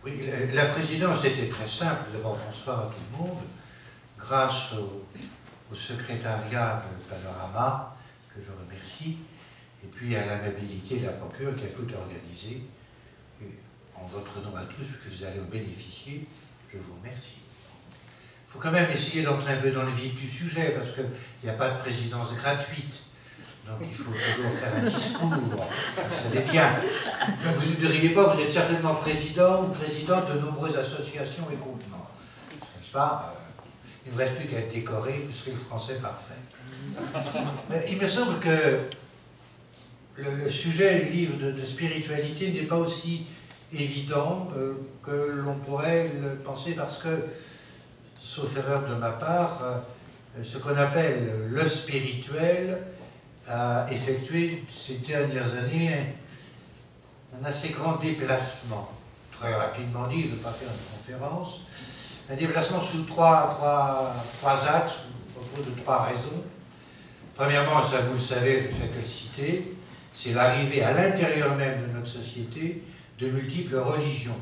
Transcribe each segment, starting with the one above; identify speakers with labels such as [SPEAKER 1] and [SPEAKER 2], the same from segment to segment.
[SPEAKER 1] Oui, la présidence était très simple. D'abord, bonsoir à tout le monde. Grâce au secrétariat de Panorama, que je remercie, et puis à l'amabilité de la procureure qui a tout organisé. Et en votre nom à tous, puisque vous allez en bénéficier, je vous remercie. Il faut quand même essayer d'entrer un peu dans le vif du sujet, parce qu'il n'y a pas de présidence gratuite. Donc il faut toujours faire un discours, vous savez bien. Donc, vous ne diriez pas, vous êtes certainement président ou présidente de nombreuses associations et groupements. N'est-ce pas? Il ne vous reste plus qu'à être décoré, vous serez le français parfait. Il me semble que le sujet du livre de spiritualité n'est pas aussi évident que l'on pourrait le penser, parce que, sauf erreur de ma part, ce qu'on appelle le spirituel a effectué ces dernières années un assez grand déplacement. Très rapidement dit, je ne veux pas faire une conférence. Un déplacement sous trois axes, au propos de trois raisons. Premièrement, ça vous le savez, je ne fais que le citer, c'est l'arrivée à l'intérieur même de notre société de multiples religions.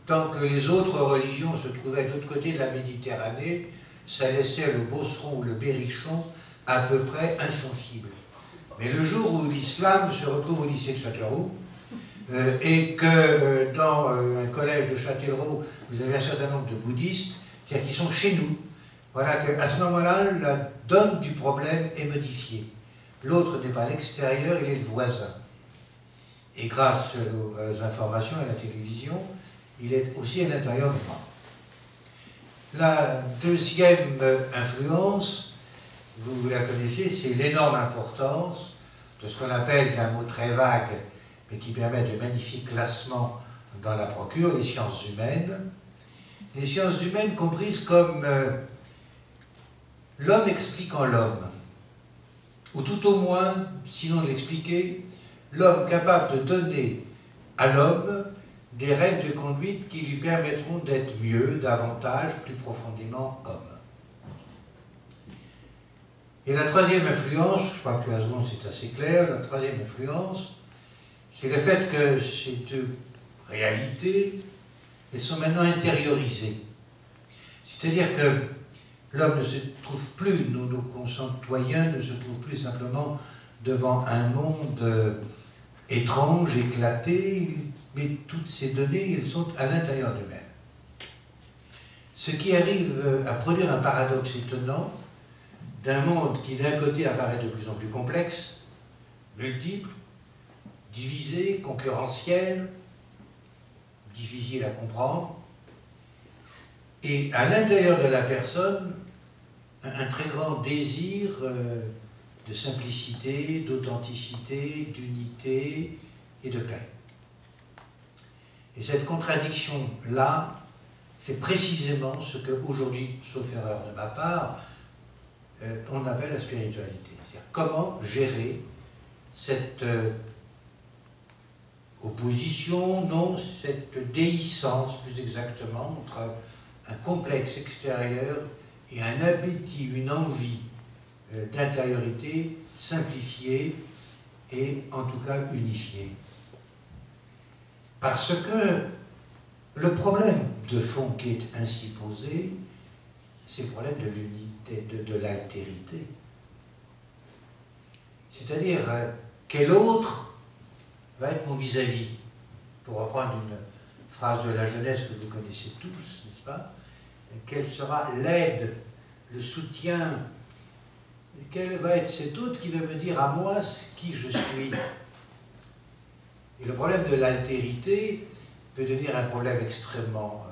[SPEAKER 1] Tant que les autres religions se trouvaient de l'autre côté de la Méditerranée, ça laissait le Beauceron ou le Berrichon à peu près insensible. Mais le jour où l'islam se retrouve au lycée de Châtellerault, et que dans un collège de Châtellerault, vous avez un certain nombre de bouddhistes, c'est-à-dire qui sont chez nous, voilà qu'à ce moment-là, la donne du problème est modifiée. L'autre n'est pas à l'extérieur, il est le voisin. Et grâce aux informations et à la télévision, il est aussi à l'intérieur de moi. La deuxième influence, vous la connaissez, c'est l'énorme importance de ce qu'on appelle, d'un mot très vague, mais qui permet de magnifiques classements dans la procure, les sciences humaines. Les sciences humaines comprises comme l'homme expliquant l'homme, ou tout au moins, sinon de l'expliquer, l'homme capable de donner à l'homme des règles de conduite qui lui permettront d'être mieux, davantage, plus profondément homme. Et la troisième influence, je crois que la seconde c'est assez clair, la troisième influence, c'est le fait que ces deux réalités, elles sont maintenant intériorisées. C'est-à-dire que l'homme ne se trouve plus, nos concitoyens ne se trouvent plus simplement devant un monde étrange, éclaté, mais toutes ces données, elles sont à l'intérieur d'eux-mêmes. Ce qui arrive à produire un paradoxe étonnant d'un monde qui d'un côté apparaît de plus en plus complexe, multiple, divisé, concurrentiel, difficile à comprendre, et à l'intérieur de la personne, un très grand désir de simplicité, d'authenticité, d'unité et de paix. Et cette contradiction-là, c'est précisément ce qu'aujourd'hui, sauf erreur de ma part, on appelle la spiritualité. C'est-à-dire comment gérer cette opposition, non, cette déhiscence, plus exactement, entre un complexe extérieur et un appétit, une envie d'intériorité simplifiée et en tout cas unifiée. Parce que le problème de fond qui est ainsi posé, c'est le problème de l'unité, de l'altérité. C'est-à-dire, quel autre va être mon vis-à-vis? Pour reprendre une phrase de la jeunesse que vous connaissez tous, n'est-ce pas? Quelle sera l'aide, le soutien? Quel va être cet autre qui va me dire à moi qui je suis? Et le problème de l'altérité peut devenir un problème extrêmement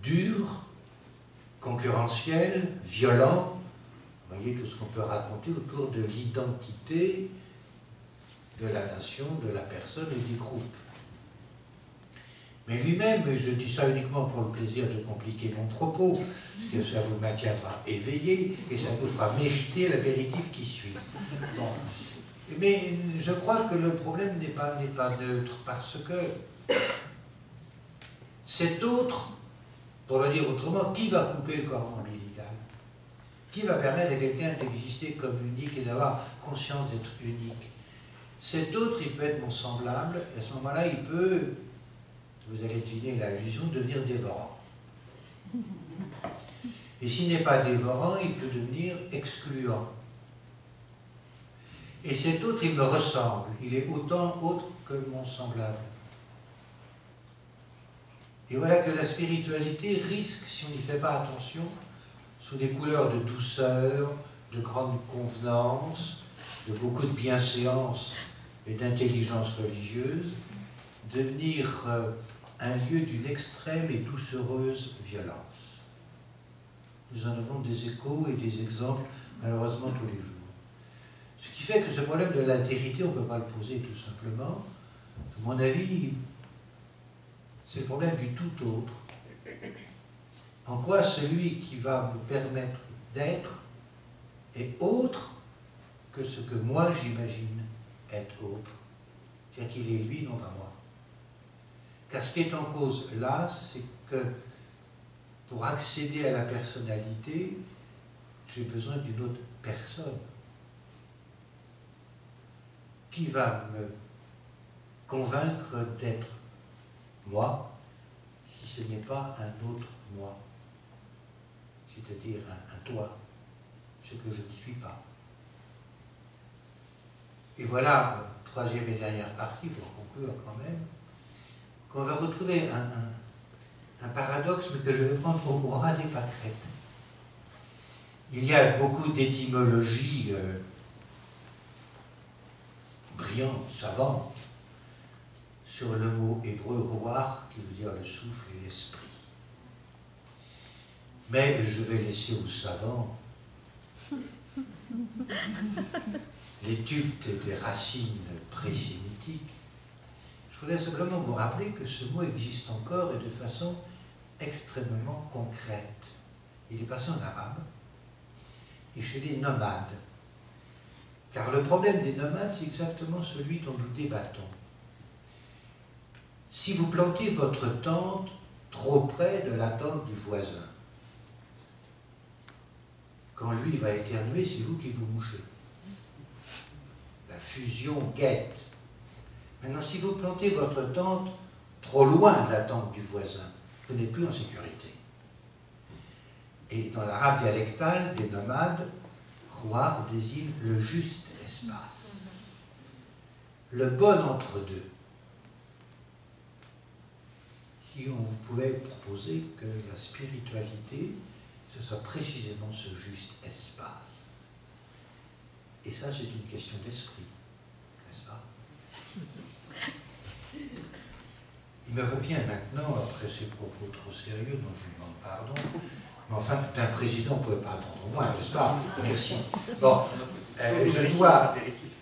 [SPEAKER 1] dur, concurrentiel, violent. Vous voyez tout ce qu'on peut raconter autour de l'identité de la nation, de la personne et du groupe. Mais lui-même, et je dis ça uniquement pour le plaisir de compliquer mon propos, parce que ça vous maintiendra éveillé et ça vous fera mériter l'apéritif qui suit. Bon. Mais je crois que le problème n'est pas neutre, parce que cet autre, pour le dire autrement, qui va couper le cordon ombilical? Qui va permettre à quelqu'un d'exister comme unique et d'avoir conscience d'être unique? Cet autre, il peut être mon semblable, et à ce moment-là, il peut vous allez deviner l'allusion, devenir dévorant. Et s'il n'est pas dévorant, il peut devenir excluant. Et cet autre, il me ressemble, il est autant autre que mon semblable. Et voilà que la spiritualité risque, si on n'y fait pas attention, sous des couleurs de douceur, de grande convenance, de beaucoup de bienséance et d'intelligence religieuse, devenir un lieu d'une extrême et doucereuse violence. Nous en avons des échos et des exemples, malheureusement, tous les jours. Ce qui fait que ce problème de l'altérité, on ne peut pas le poser tout simplement. À mon avis, c'est le problème du tout autre. En quoi celui qui va me permettre d'être est autre que ce que moi j'imagine être autre. C'est-à-dire qu'il est lui, non pas moi. Car ce qui est en cause là, c'est que pour accéder à la personnalité, j'ai besoin d'une autre personne qui va me convaincre d'être moi, si ce n'est pas un autre moi, c'est-à-dire un toi, ce que je ne suis pas. Et voilà, troisième et dernière partie, pour conclure quand même, qu'on va retrouver un paradoxe, mais que je vais prendre au ras des pâquerettes. Il y a beaucoup d'étymologies brillantes, savantes, sur le mot hébreu roar, qui veut dire le souffle et l'esprit. Mais je vais laisser aux savants l'étude des racines présémitiques. Je voudrais simplement vous rappeler que ce mot existe encore et de façon extrêmement concrète. Il est passé en arabe et chez les nomades. Car le problème des nomades, c'est exactement celui dont nous débattons. Si vous plantez votre tente trop près de la tente du voisin, quand lui va éternuer, c'est vous qui vous mouchez. La fusion guette. Maintenant, si vous plantez votre tente trop loin de la tente du voisin, vous n'êtes plus en sécurité. Et dans l'arabe dialectal des nomades, Khouar désigne le juste espace. Le bon entre-deux. Si on vous pouvait proposer que la spiritualité, ce soit précisément ce juste espace. Et ça, c'est une question d'esprit, n'est-ce pas? Il me revient maintenant, après ces propos trop sérieux, dont je demande pardon, mais enfin, d'un président, on ne pouvait pas attendre moins, n'est-ce pas? Merci. Bon, je dois...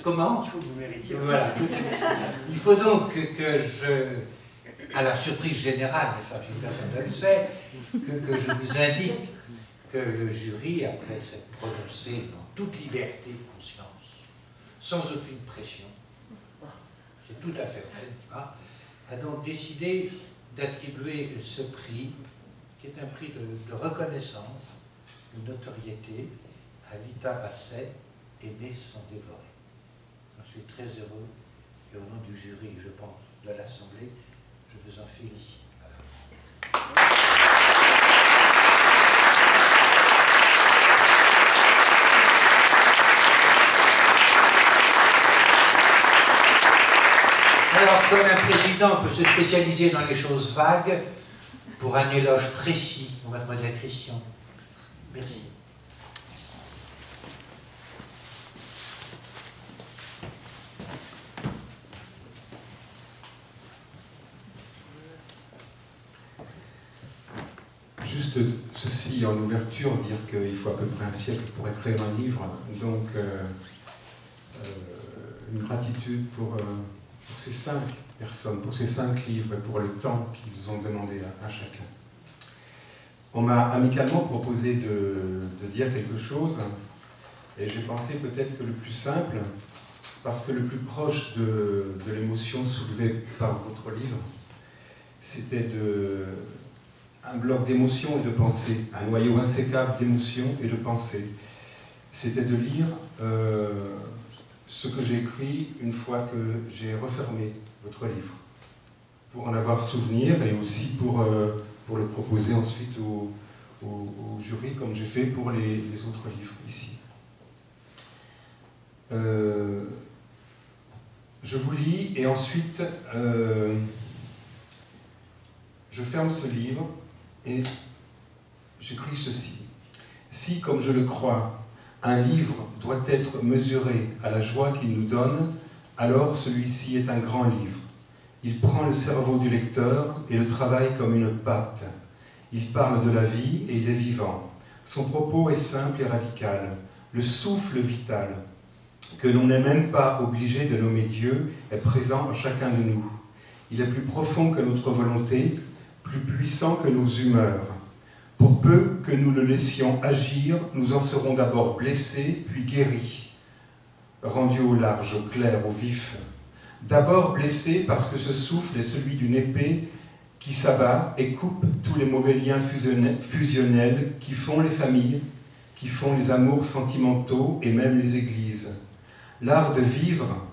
[SPEAKER 1] Comment?
[SPEAKER 2] Il faut que vous méritiez.
[SPEAKER 1] Voilà. Il faut donc que je... à la surprise générale, personne ne le sait, que je vous indique que le jury, après s'être prononcé dans toute liberté de conscience, sans aucune pression, c'est tout à fait vrai, n'est-ce pas, a donc décidé d'attribuer ce prix, qui est un prix de reconnaissance, de notoriété, à Lita Bassett, aînée sans dévorer. Je suis très heureux, et au nom du jury, je pense, de l'Assemblée, je vous en félicite. Alors, comme un président peut se spécialiser dans les choses vagues, pour un éloge précis, on va demander à Christian. Merci.
[SPEAKER 3] Juste ceci en ouverture, dire qu'il faut à peu près un siècle pour écrire un livre, donc une gratitude pour ces 5 personnes, pour ces 5 livres et pour le temps qu'ils ont demandé à chacun. On m'a amicalement proposé de dire quelque chose, et j'ai pensé peut-être que le plus simple, parce que le plus proche de l'émotion soulevée par votre livre, c'était un bloc d'émotions et de pensées, un noyau insécable d'émotions et de pensées. C'était de lire ce que j'ai écrit une fois que j'ai refermé votre livre. pour en avoir souvenir et aussi pour le proposer ensuite au jury, comme j'ai fait pour les autres livres ici. Je vous lis et ensuite je ferme ce livre et j'écris ceci. Si, comme je le crois, un livre doit être mesuré à la joie qu'il nous donne, alors celui-ci est un grand livre. Il prend le cerveau du lecteur et le travaille comme une pâte. Il parle de la vie et il est vivant. Son propos est simple et radical, le souffle vital, que l'on n'est même pas obligé de nommer Dieu, est présent en chacun de nous. Il est plus profond que notre volonté, plus puissant que nos humeurs. Pour peu que nous le laissions agir, nous en serons d'abord blessés, puis guéris, rendus au large, au clair, au vif. D'abord blessés parce que ce souffle est celui d'une épée qui s'abat et coupe tous les mauvais liens fusionnels qui font les familles, qui font les amours sentimentaux et même les églises. L'art de vivre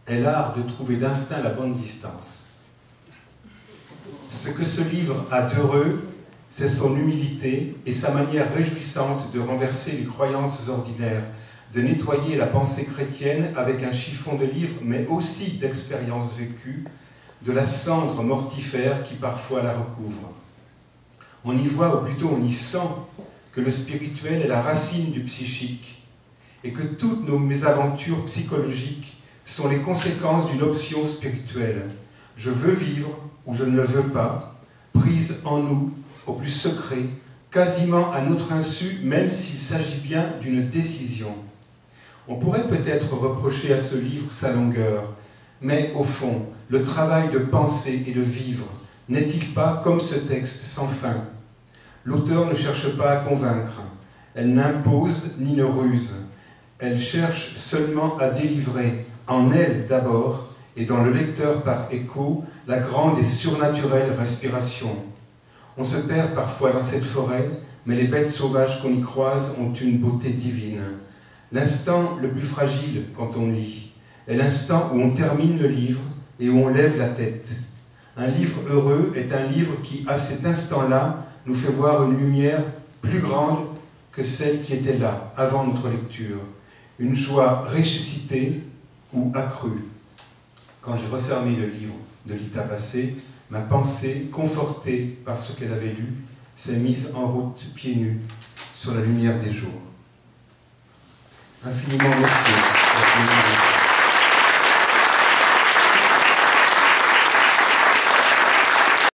[SPEAKER 3] est l'art de trouver d'instinct la bonne distance. Ce que ce livre a d'heureux, c'est son humilité et sa manière réjouissante de renverser les croyances ordinaires, de nettoyer la pensée chrétienne avec un chiffon de livres, mais aussi d'expériences vécues, de la cendre mortifère qui parfois la recouvre. On y voit, ou plutôt on y sent, que le spirituel est la racine du psychique et que toutes nos mésaventures psychologiques sont les conséquences d'une option spirituelle. Je veux vivre ou je ne le veux pas, prise en nous, au plus secret, quasiment à notre insu, même s'il s'agit bien d'une décision. On pourrait peut-être reprocher à ce livre sa longueur, mais au fond, le travail de penser et de vivre n'est-il pas, comme ce texte, sans fin? L'auteur ne cherche pas à convaincre, elle n'impose ni ne ruse, elle cherche seulement à délivrer, en elle d'abord, et dans le lecteur par écho, la grande et surnaturelle respiration. On se perd parfois dans cette forêt, mais les bêtes sauvages qu'on y croise ont une beauté divine. L'instant le plus fragile quand on lit est l'instant où on termine le livre et où on lève la tête. Un livre heureux est un livre qui, à cet instant-là, nous fait voir une lumière plus grande que celle qui était là, avant notre lecture. Une joie ressuscitée ou accrue. Quand j'ai refermé le livre de Lita Bassé, ma pensée, confortée par ce qu'elle avait lu, s'est mise en route pieds nus sur la lumière des jours. Infiniment merci.